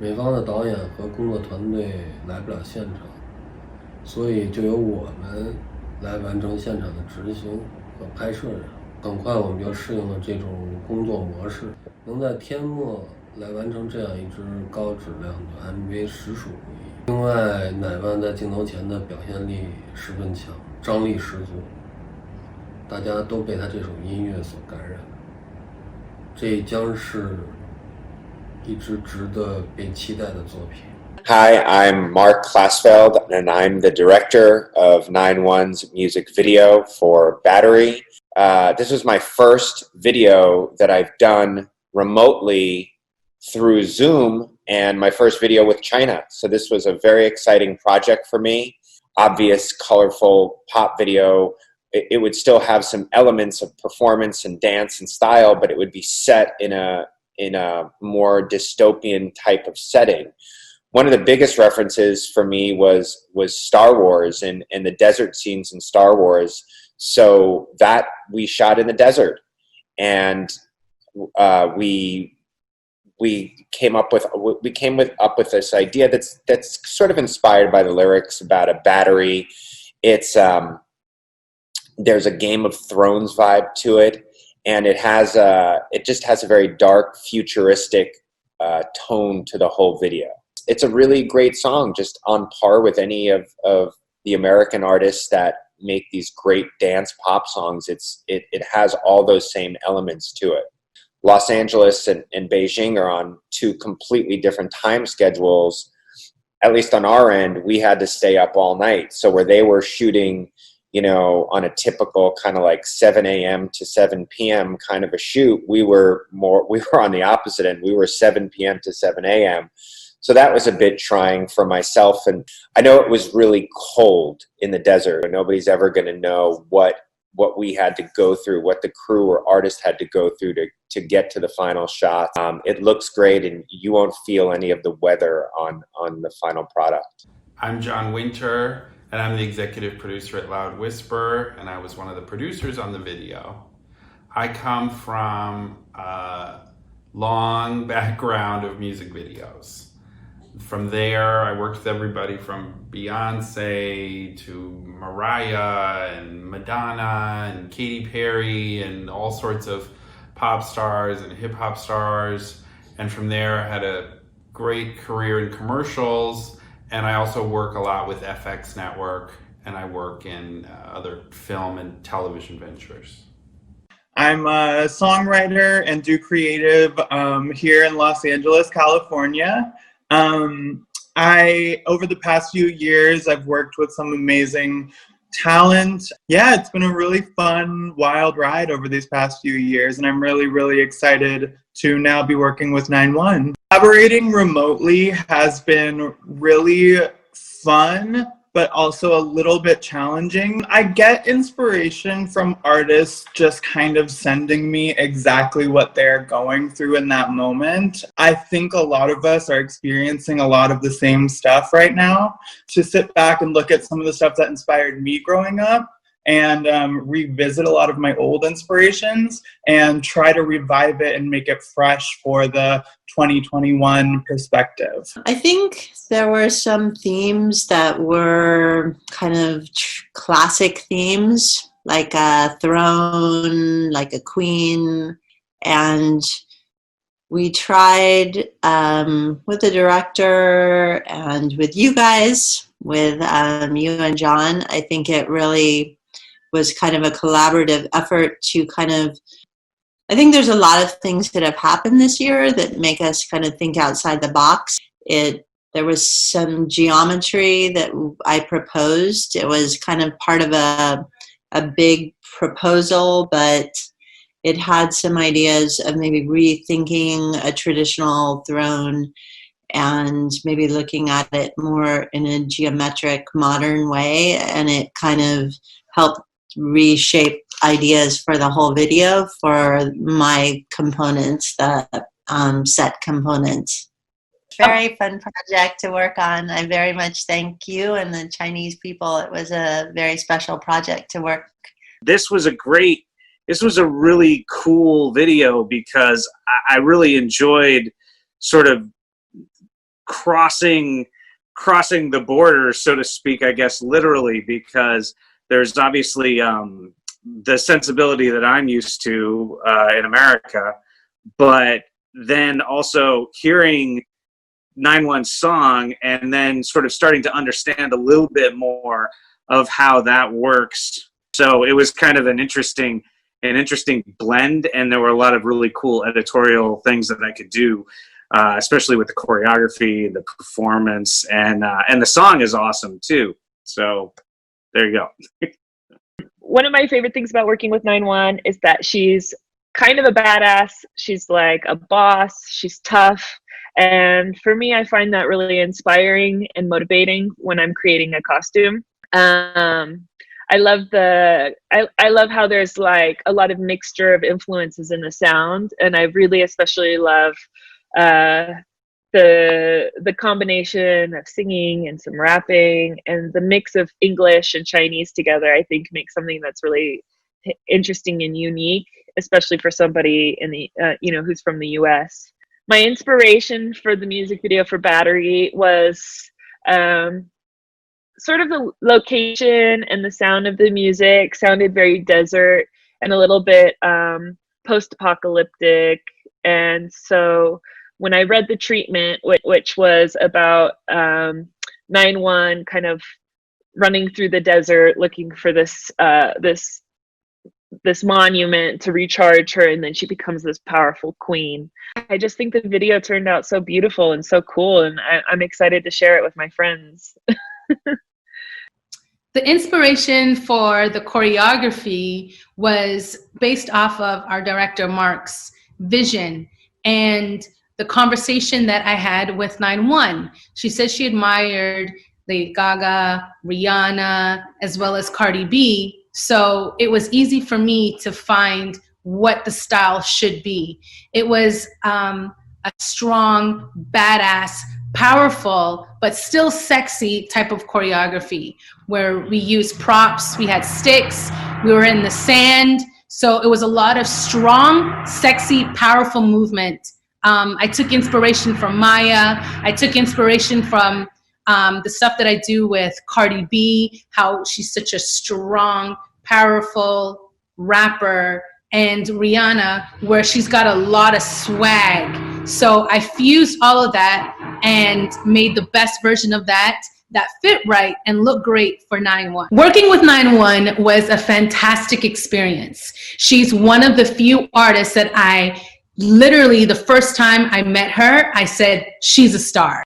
美方的导演和工作团队来不了现场，所以就由我们来完成现场的执行和拍摄。很快我们就适应了这种工作模式，能在天末来完成这样一支高质量的 MV 实属不易。另外，乃万在镜头前的表现力十分强，张力十足，大家都被他这首音乐所感染。这将是一支值得被期待的作品。Hi, I'm Mark Klasfeld, and I'm the director of NINEONE's music video for Battery. This was my first video that I've done remotely through Zoom, and my first video with China. So this was a very exciting project for me. Obvious, colorful pop video. It would still have some elements of performance and dance and style, but it would be set in a more dystopian type of setting. One of the biggest references for me was Star Wars and the desert scenes in Star Wars. So that we shot in the desert, and we came up with this idea that's sort of inspired by the lyrics about a battery. It's there's a Game of Thrones vibe to it, and it just has a very dark, futuristic tone to the whole video. It's a really great song, just on par with any of the American artists that make these great dance pop songs. It has all those same elements to it. Los Angeles and Beijing are on two completely different time schedules. At least on our end, we had to stay up all night. So where they were shooting, on a typical kind of like 7 a.m. to 7 p.m. kind of a shoot, we were on the opposite end. We were 7 p.m. to 7 a.m. So that was a bit trying for myself. And I know it was really cold in the desert. Nobody's ever going to know what we had to go through, what the crew or artist had to go through to get to the final shot. It looks great, and you won't feel any of the weather on the final product. I'm John Winter, and I'm the executive producer at Loud Whisper, and I was one of the producers on the video. I come from a long background of music videos. From there, I worked with everybody from Beyonce to Mariah and Madonna and Katy Perry and all sorts of pop stars and hip hop stars. And from there, I had a great career in commercials. And I also work a lot with FX Network, and I work in other film and television ventures. I'm a songwriter and do creative here in Los Angeles, California. Over the past few years, I've worked with some amazing talent. Yeah, it's been a really fun, wild ride over these past few years, and I'm really, really excited to now be working with NINEONE. Collaborating remotely has been really fun, but also a little bit challenging. I get inspiration from artists just kind of sending me exactly what they're going through in that moment. I think a lot of us are experiencing a lot of the same stuff right now. To sit back and look at some of the stuff that inspired me growing up and revisit a lot of my old inspirations and try to revive it and make it fresh for the 2021 perspective. I think there were some themes that were kind of classic themes, like a throne, like a queen, and we tried with the director and with you guys, with you and John. I think it really was kind of a collaborative effort to I think there's a lot of things that have happened this year that make us kind of think outside the box. There was some geometry that I proposed. It was kind of part of a big proposal, but it had some ideas of maybe rethinking a traditional throne and maybe looking at it more in a geometric, modern way, and it kind of helped reshape ideas for the whole video for my components, the set components. Very fun project to work on. I very much thank you and the Chinese people. It was a very special project to work. This was a really cool video because I really enjoyed sort of crossing the border, so to speak, I guess literally, because there's obviously the sensibility that I'm used to in America, but then also hearing 9/1's song and then sort of starting to understand a little bit more of how that works. So it was kind of an interesting blend, and there were a lot of really cool editorial things that I could do, especially with the choreography, the performance, and the song is awesome too. So there you go. One of my favorite things about working with 9/1 is that she's kind of a badass. She's like a boss. She's tough. And for me, I find that really inspiring and motivating when I'm creating a costume. I love I love how there's like a lot of mixture of influences in the sound, and I really especially love the combination of singing and some rapping, and the mix of English and Chinese together, I think makes something that's really interesting and unique, especially for somebody in the who's from the US. My inspiration for the music video for Battery was sort of the location and the sound of the music sounded very desert and a little bit post-apocalyptic. And so when I read the treatment, which was about 9/1 kind of running through the desert looking for this monument to recharge her, and then she becomes this powerful queen. I just think the video turned out so beautiful and so cool, and I'm excited to share it with my friends. The inspiration for the choreography was based off of our director Mark's vision and the conversation that I had with 9/1. She said she admired Lady Gaga, Rihanna, as well as Cardi B. So it was easy for me to find what the style should be. It was a strong, badass, powerful, but still sexy type of choreography where we used props, we had sticks, we were in the sand. So it was a lot of strong, sexy, powerful movement. I took inspiration from Maya. I took inspiration from the stuff that I do with Cardi B, how she's such a strong, powerful rapper, and Rihanna, where she's got a lot of swag. So I fused all of that and made the best version of that fit right and looked great for 9/1. Working with 9/1 was a fantastic experience. She's one of the few artists that I literally, the first time I met her, I said, she's a star.